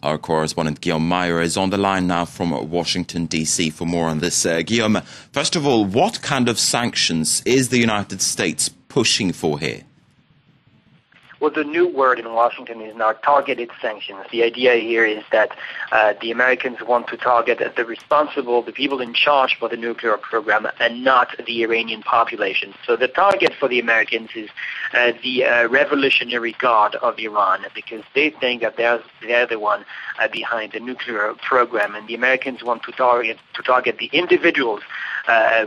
Our correspondent Guillaume Meyer is on the line now from Washington, D.C. for more on this. Guillaume, first of all, what kind of sanctions is the United States pushing for here? Well, the new word in Washington is now targeted sanctions. The idea here is that the Americans want to target the people in charge for the nuclear program, and not the Iranian population. So the target for the Americans is the Revolutionary Guard of Iran, because they think that they're the one behind the nuclear program, and the Americans want to target the individuals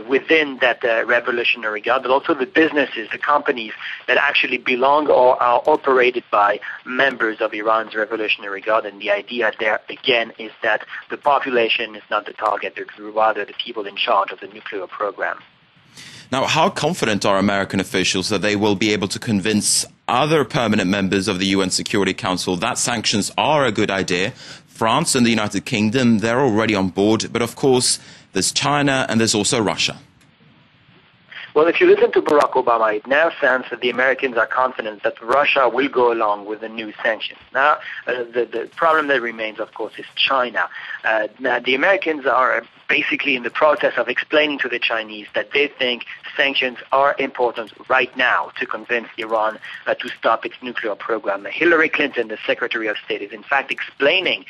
within that Revolutionary Guard, but also the businesses, the companies that actually belong or are operated by members of Iran's Revolutionary Guard. And the idea there, again, is that the population is not the target, but rather the people in charge of the nuclear program. Now, how confident are American officials that they will be able to convince other permanent members of the UN Security Council that sanctions are a good idea? France and the United Kingdom, they're already on board, but of course there's China and there's also Russia. Well, if you listen to Barack Obama, it now sounds that the Americans are confident that Russia will go along with the new sanctions. Now, the problem that remains, of course, is China. Now, the Americans are basically in the process of explaining to the Chinese that they think sanctions are important right now to convince Iran to stop its nuclear program. Hillary Clinton, the Secretary of State, is in fact explaining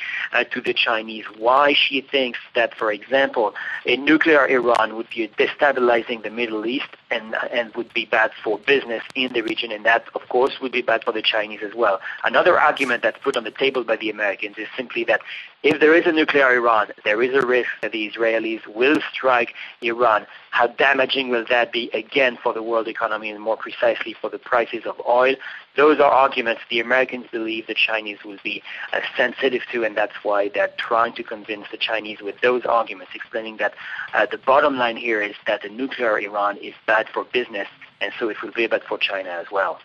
to the Chinese why she thinks that, for example, a nuclear Iran would be destabilizing the Middle East and would be bad for business in the region, and that, of course, would be bad for the Chinese as well. Another argument that's put on the table by the Americans is simply that if there is a nuclear Iran, there is a risk that the Israelis will strike Iran. How damaging will that be, again, for the world economy and more precisely for the prices of oil? Those are arguments the Americans believe the Chinese will be sensitive to, and that's why they're trying to convince the Chinese with those arguments, explaining that the bottom line here is that the nuclear Iran is bad for business, and so it will be bad for China as well.